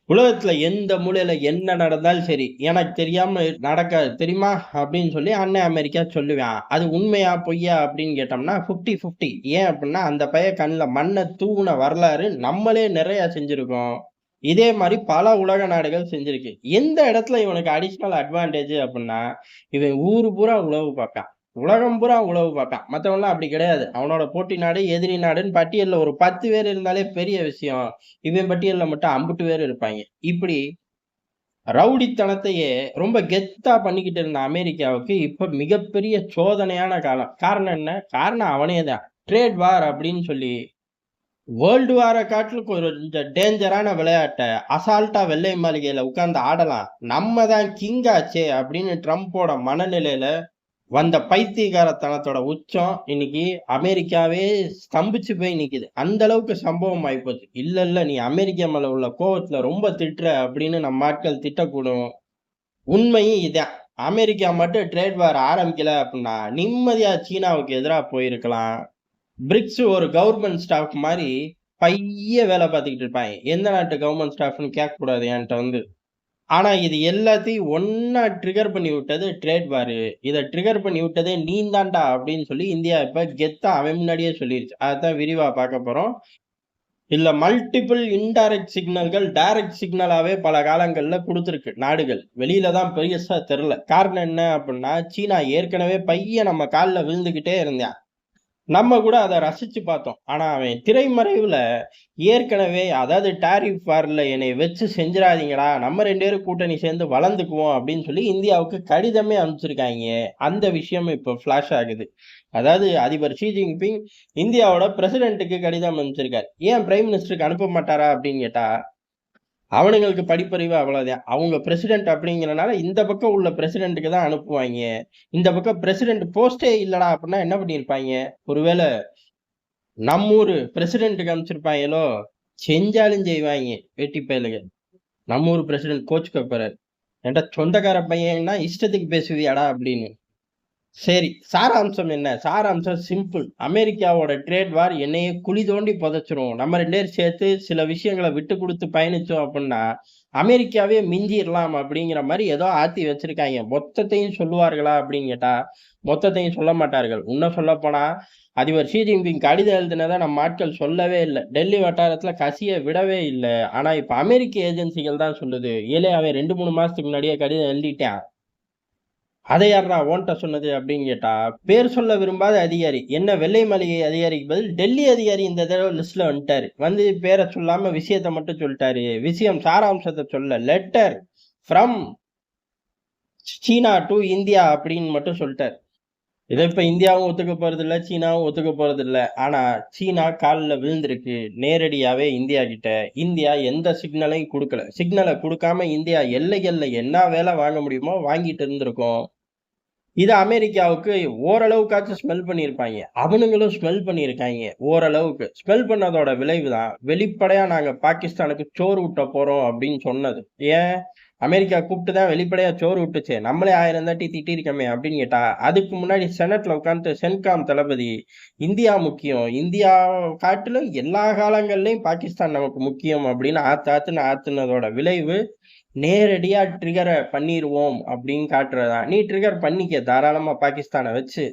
உலகத்துல எந்த மூலையில என்ன நடந்தாலும் சரி, எனக்கு தெரியாம நடக்காது தெரியுமா? அப்படின்னு சொல்லி அண்ணன் அமெரிக்கா சொல்லுவான். அது உண்மையா? பொய்யா? அப்படின்னு கேட்டோம்னா 50, 50. ஏன் அப்படின்னா, அந்த பையன் கண்ல மண்ண தூவுன வரலாறு நம்மளே நிறைய செஞ்சிருக்கோம். இதே மாரி பல உலக நாடுகள் செஞ்சிருக்கு. எந்த இடத்துல இவனுக்கு அடிஷனல் அட்வான்டேஜ் அப்படின்னா, இவன் ஊரு பூரா உளவு பார்ப்பான். உலகம் பூரா உளவு பார்ப்பான். மத்தவன்லாம் அப்படி கிடையாது. அவனோட போட்டி நாடு, எதிரி நாடுன்னு பட்டியல்ல ஒரு 10 பேர் இருந்தாலே பெரிய விஷயம். இவன் பட்டியல்ல மட்டும் அம்புட்டு பேர் இருப்பாய்ங்க. இப்படி ரவுடித்தனத்தையே ரொம்ப கெத்தா பண்ணிக்கிட்டு இருந்த அமெரிக்காவுக்கு இப்ப மிகப்பெரிய சோதனையான காலம். காரணம் என்ன? காரணம் அவனே தான். ட்ரேட் வார் அப்படின்னு சொல்லி வேர்ல்டு வார காட்டிலும் கொஞ்சம் டேஞ்சரான விளையாட்ட அசால்ட்டா வெள்ளை மாளிகையில உட்கார்ந்து ஆடலாம். நம்ம தான் கிங் ஆச்சே அப்படின்னு ட்ரம்போட மனநிலையில வந்த பைத்தியக்காரத்தனத்தோட உச்சம் இன்னைக்கு அமெரிக்காவே ஸ்தம்பிச்சு போய் நிக்குது. அந்த அளவுக்கு சம்பவம் ஆயிப்போச்சு. இல்ல நீ அமெரிக்கா மேல உள்ள கோவத்துல ரொம்ப திட்டுற அப்படின்னு நம்ம ஆட்கள் திட்டக்கூடும். உண்மையும் இதான். அமெரிக்கா மட்டும் ட்ரேட் வார் ஆரம்பிக்கல அப்படின்னா நிம்மதியா சீனாவுக்கு எதிரா போயிருக்கலாம். பிரிக்ஸ் ஒரு கவர்மெண்ட் ஸ்டாஃப் மாதிரி பைய வேலை பார்த்துக்கிட்டு இருப்பாங்க. எந்த நாட்டு கவர்மெண்ட் ஸ்டாஃப்னு கேட்கக்கூடாது என்கிட்ட வந்து. ஆனா இது எல்லாத்தையும் ஒண்ணா ட்ரிகர் பண்ணி விட்டது ட்ரேட் வாரு. இத ட்ரிகர் பண்ணி விட்டதே நீதான்டா அப்படின்னு சொல்லி இந்தியா இப்ப கெத்தா அவன் முன்னாடியே சொல்லிருச்சு. அதத்தான் விரிவா பார்க்க போறோம். இதுல மல்டிபிள் இன்டைரக்ட் சிக்னல்கள் டைரக்ட் சிக்னலாவே பல காலங்கள்ல குடுத்திருக்கு நாடுகள். வெளியில தான் பெருசா தெரியல. காரணம் என்ன அப்படின்னா, சீனா ஏற்கனவே பைய நம்ம கால்ல விழுந்துகிட்டே இருந்தான். நம்ம கூட அத ரசிச்சு பார்த்தோம். ஆனா அவன் திரைமறைவுல ஏற்கனவே அதாவது டாரிஃப் வார்ல என்னைய வச்சு செஞ்சிராதீங்கடா. நம்ம 2 பேரும் கூட்டணி சேர்ந்து வளர்ந்துக்குவோம் அப்படின்னு சொல்லி இந்தியாவுக்கு கடிதமே அனுப்பிச்சிருக்காய்ங்க. அந்த விஷயம் இப்ப ஃபிளாஷ் ஆகுது. அதாவது அதிபர் ஷி ஜின்பிங் இந்தியாவோட பிரசிடென்ட்க்கு கடிதம் அனுப்பிச்சிருக்காரு. ஏன் பிரைம் மினிஸ்டருக்கு அனுப்ப மாட்டாரா அப்படின்னு கேட்டா, அவனுங்களுக்கு படிப்பறிவு அவ்வளவுதான். அவங்க பிரசிடென்ட் அப்படிங்கிறனால இந்த பக்கம் உள்ள பிரசிடென்ட்க்கு தான் அனுப்புவாய்ங்க. இந்த பக்கம் பிரசிடென்ட் போஸ்டே இல்லடா அப்படின்னா என்ன பண்ணியிருப்பாய்ங்க? ஒருவேளை நம்ம ஊரு பிரசிடென்ட்க்கு அனுப்பிச்சிருப்பாங்களோ? செஞ்சாலும் செய்வாய்ங்க வெட்டி பயலுக. நம்ம ஊர் பிரசிடென்ட் கோச்சுக்க போறாரு. ஏன்டா சொந்தக்கார பையன்னா இஷ்டத்துக்கு பேசுவியாடா அப்படின்னு. சரி. சாராம்சம் என்ன? சாராம்சம் சிம்பிள். அமெரிக்காவோட ட்ரேட் வார் என்னையே குழி தோண்டி புதைச்சிரும். நம்ம 2 பேரும் சேர்த்து சில விஷயங்கள விட்டு குடுத்து பயணிச்சோம் அப்புட்ன்னா, அமெரிக்காவே மிஞ்சிரலாம் அப்படிங்கிற மாரி ஏதோ ஆத்தி வச்சிருக்காய்ங்க. மொத்தத்தையும் சொல்லுவார்களா அப்படின்னு கேட்டா, மொத்தத்தையும் சொல்ல மாட்டார்கள். இன்னும் சொல்லப்போனா, அதிபர் ஷி ஜின்பிங் கடிதம் எழுதினத நம்ம ஆட்கள் சொல்லவே இல்ல. டெல்லி வட்டாரத்துல கசிய விடவே இல்ல. ஆனா இப்ப அமெரிக்க ஏஜென்சிகள் தான் சொல்லுது. ஏலே அவன் 2, 3 மாசத்துக்கு முன்னாடியே கடிதம் எழுதிட்டான். அதை யார்றா உன்ட்ட சொன்னது அப்படின்னு கேட்டா, பேர் சொல்ல விரும்பாத அதிகாரி. என்ன வெள்ளை மாளிகை அதிகாரிக்கு பதில் டெல்லி அதிகாரி இந்த தடவ லிஸ்ட்ல வந்துட்டாரு. வந்து பேர சொல்லாம விஷயத்த மட்டும் சொல்லிட்டாரு. விஷயம் சாராம்சத்த சொல்ல. Letter from China to India அப்படின்னு மட்டும் சொல்லிட்டாரு. இத இப்ப இந்தியாவும் ஒத்துக்க போறதில்ல, சீனாவும் ஒத்துக்க போறதில்ல. ஆனா சீனா கால்ல விழுந்திருக்கு. நேரடியாவே இந்தியா கிட்ட. இந்தியா எந்த சிக்னலையும் குடுக்கல. சிக்னல குடுக்காம இந்தியா எல்லைகள்ல என்ன வேலை வாங்க முடியுமோ வாங்கிட்டு இருந்திருக்கும். இது அமெரிக்காவுக்கு ஓரளவுக்காச்சும் ஸ்மெல் பண்ணியிருப்பாய்ங்க. அவனுங்களும் ஸ்மெல் பண்ணியிருக்காய்ங்க. ஓரளவுக்கு. ஸ்மெல் பண்ணதோட விளைவு தான், வெளிப்படையா நாங்க பாகிஸ்தானுக்கு சோறு ஊட்ட போறோம் அப்படின்னு சொன்னது. ஏன்? அமெரிக்கா கூப்பிட்டு தான் வெளிப்படையா சோறு ஊட்டுச்சே. நம்மளே 1000 தாட்டி திட்டியிருக்கோமே அப்படின்னு கேட்டா, அதுக்கு முன்னாடி செனட்ல உட்கார்ந்துட்டு சென்காம் தளபதி, இந்தியா முக்கியம். இந்தியா காட்டிலும் எல்லா காலங்கள்லயும் பாகிஸ்தான் நமக்கு முக்கியம் அப்படின்னு ஆத்துன்னு ஆத்துனதோட விளைவு நேரடியா ட்ரிகர பண்ணிருவோம் அப்படின்னு காட்டுறதா. நீ ட்ரிகர் பண்ணிக்க தாராளமா பாகிஸ்தானை வச்சு.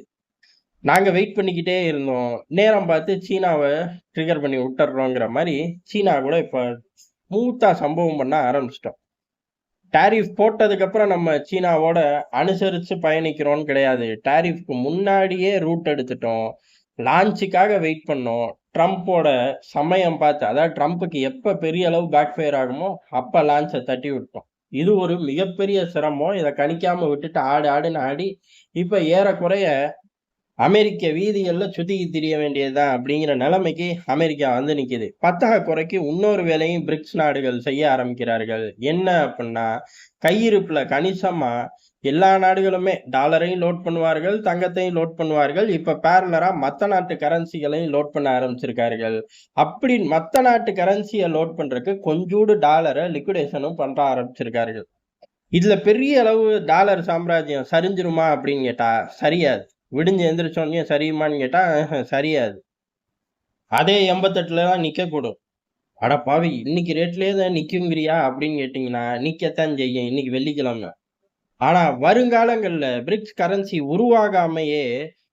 நாங்க வெயிட் பண்ணிக்கிட்டே இருந்தோம். நேரம் பார்த்து சீனாவை ட்ரிகர் பண்ணி விட்டுறோங்கிற மாதிரி சீனா கூட இப்ப ஸ்மூத்தா சம்பவம் பண்ண ஆரம்பிச்சிட்டோம். டாரிஃப் போட்டதுக்கு அப்புறம் நம்ம சீனாவோட அனுசரிச்சு பயணிக்கிறோம்னு கிடையாது. டாரிஃப்க்கு முன்னாடியே ரூட் எடுத்துட்டோம். லான்ச்சுக்காக வெயிட் பண்ணோம். ட்ரம்ப்போட சமயம் பார்த்து, அதாவது ட்ரம்ப்புக்கு எப்ப பெரிய அளவு பேக் ஃபயர் ஆகுமோ அப்ப லான்ச்சை தட்டி விட்டோம். இது ஒரு மிகப்பெரிய சிரமம். இதை கணிக்காம விட்டுட்டு ஆடுன்னு ஆடி இப்ப ஏறக்குறைய அமெரிக்க வீதிகள்ல சுத்தி திரிய வேண்டியதுதான் அப்படிங்கிற நிலைமைக்கு அமெரிக்கா வந்து நிக்குது. பத்தாத குறைக்கு இன்னொரு வேலையும் பிரிக்ஸ் நாடுகள் செய்ய ஆரம்பிக்கிறார்கள். என்ன அப்படின்னா, கையிருப்புல கணிசமா எல்லா நாடுகளுமே டாலரையும் லோட் பண்ணுவார்கள், தங்கத்தையும் லோட் பண்ணுவார்கள். இப்ப பேரலரா மத்த நாட்டு கரன்சிகளையும் லோட் பண்ண ஆரம்பிச்சிருக்கார்கள். அப்படி மத்த நாட்டு கரன்சியை லோட் பண்றதுக்கு கொஞ்சூடு டாலரை லிக்விடேஷனும் பண்ற ஆரம்பிச்சிருக்கார்கள். இதுல பெரிய அளவு டாலர் சாம்ராஜ்யம் சரிஞ்சிருமா அப்படின்னு கேட்டா சரியாது. விடிஞ்சு எந்திரிச்ச உடனே சரியுமான்னு கேட்டா, சரியாது. அதே 88ல தான் நிக்கக்கூடும். அட பாவி! இன்னைக்கு ரேட்லயே தான் நிக்குங்கிறியா? அப்படின்னு கேட்டீங்கன்னா, நிக்கத்தான் செய்யும். இன்னைக்கு வெள்ளிக்கிழமை. ஆனா வருங்காலங்கள்ல பிரிக்ஸ் கரன்சி உருவாகாமயே,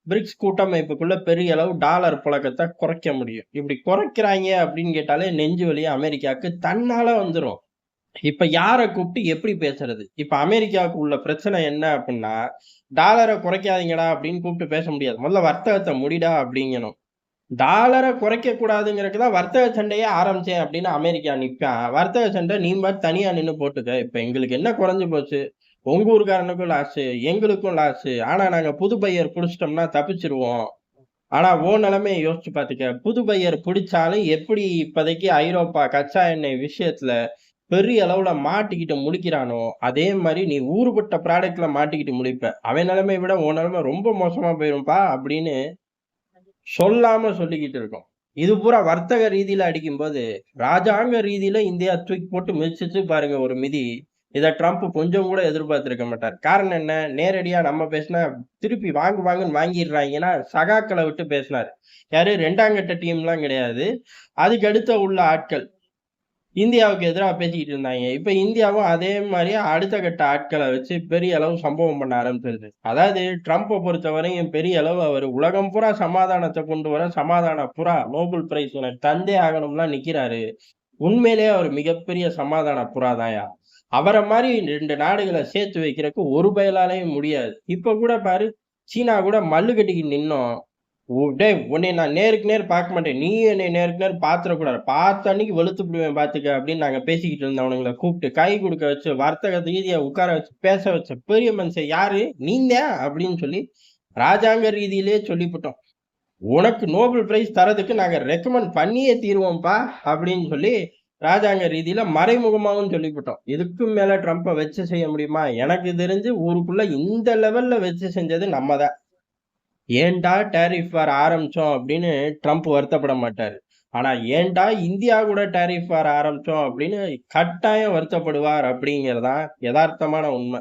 பிரிக்ஸ் கூட்டமைப்புக்குள்ள பெரிய அளவு டாலர் புழக்கத்த குறைக்க முடியும். இப்படி குறைக்கிறாய்ங்க அப்படின்னு கேட்டாலே நெஞ்சு வலி அமெரிக்காவுக்கு தன்னால வந்துரும். இப்ப யார கூப்பிட்டு எப்படி பேசுறது? இப்ப அமெரிக்காவுக்கு உள்ள பிரச்சனை என்ன அப்டின்னா, டாலர குறைக்காதீங்கடா அப்படின்னு கூப்பிட்டு பேச முடியாது. முதல்ல வர்த்தகத்த முடிடா அப்படிங்கணும். டாலர குறைக்க கூடாதுங்கிறதுக்கு தான் வர்த்தக சண்டையே ஆரம்பிச்சேன் அப்படின்னு அமெரிக்கா நிப்பான். வர்த்தக சண்டை நீ பாட்டு தனியா நின்னு போட்டுக்க. இப்ப எங்களுக்கு என்ன குறைஞ்சு போச்சு? உங்க ஊர்க்காரனுக்கும் லாஸு, எங்களுக்கும் லாஸு. ஆனா நாங்க புது பையர் புடிச்சிட்டோம்னா தப்பிச்சுருவோம். ஆனா உன் நிலைமைய யோசிச்சு பாத்துக்க. புது பையர் புடிச்சாலும் எப்படி இப்போதைக்கு ஐரோப்பா கச்சா எண்ணெய் விஷயத்துல பெரிய அளவுல மாட்டிக்கிட்டு முழிக்கிறானோ, அதே மாரி நீ ஊருப்பட்ட ப்ராடக்ட்ல மாட்டிக்கிட்டு முழிப்ப. அவன் நிலைமைய விட உன் நிலைமை ரொம்ப மோசமா போயிரும்பா அப்படின்னு சொல்லாம சொல்லிக்கிட்டு இருக்கோம். இது பூரா வர்த்தக ரீதியில அடிக்கும்போது, ராஜாங்க ரீதியில இந்தியா தூக்கி போட்டு மிதிச்சுச்சு பாருங்க ஒரு மிதி. இத ட்ரம்ப் கொஞ்சம் கூட எதிர்பார்த்திருக்க மாட்டார். காரணம் என்ன? நேரடியா நம்ம பேசினா திருப்பி வாங்கு வாங்குன்னு வாங்கிடுறாய்ங்கன்னா, சகாக்கள விட்டு பேசினாரு. யாரு 2ஆம் கட்ட டீம்லாம் கிடையாது. அதுக்கு அடுத்த உள்ள ஆட்கள். இந்தியாவுக்கு எதிரா பேசிக்கிட்டு இருந்தாய்ங்க. இப்ப இந்தியாவும் அதே மாரி அடுத்த கட்ட ஆட்கள வச்சு பெரிய அளவு சம்பவம் பண்ண ஆரம்பிச்சிருது. அதாவது ட்ரம்ப பொறுத்தவரையும் பெரிய அளவு அவரு உலகம் பூரா சமாதானத்த கொண்டு வர சமாதான புறா நோபல் பிரைஸ் எனக்கு தந்தே ஆகணும்லாம் நிக்கிறாரு. உண்மையிலேயே அவர் மிகப்பெரிய சமாதான புறா தான்யா. அவர மாரி 2 நாடுகள சேர்த்து வைக்கிறக்கு ஒரு பயலாலயும் முடியாது. இப்ப கூட பாரு, சீனா கூட மல்லு கட்டிக்கிட்டு நின்னோம். டேய் உன்னைய நான் நேருக்கு நேர் பார்க்க மாட்டேன். நீயும் என்னைய நேருக்கு நேர் பார்த்துறக்கூடாது. பார்த்த அன்னைக்கு வெளுத்துப்புடுவேன் பார்த்துக்க அப்படின்னு நாங்க பேசிக்கிட்டு இருந்தவனுங்கள கூப்பிட்டு கை குடுக்க வச்சு, வர்த்தக ரீதியா உட்கார வச்சு, பேச வச்ச பெரிய மனுஷன் யாரு? நீந்தான் அப்படின்னு சொல்லி ராஜாங்க ரீதியிலேயே சொல்லிப்புட்டோம். உனக்கு நோபல் பிரைஸ் தர்றதுக்கு நாங்க ரெக்கமெண்ட் பண்ணியே தீருவோம்ப்பா அப்படின்னு சொல்லி ராஜாங்க ரீதியில மறைமுகமாவும் சொல்லிப்புட்டோம். இதுக்கும் மேல ட்ரம்ப வச்சு செய்ய முடியுமா? எனக்கு தெரிஞ்சு ஊருக்குள்ள இந்த லெவல்ல வச்சு செஞ்சது நம்ம தான். ஏன்டா டாரிஃப் வார் ஆரம்பிச்சோம் அப்படின்னு ட்ரம்ப் வருத்தப்பட மாட்டாரு. ஆனா ஏன்டா இந்தியா கூட டாரிஃப் வார் ஆரம்பிச்சோம் அப்படின்னு கட்டாயம் வருத்தப்படுவார் அப்படிங்கிறது தான் எதார்த்தமான உண்மை.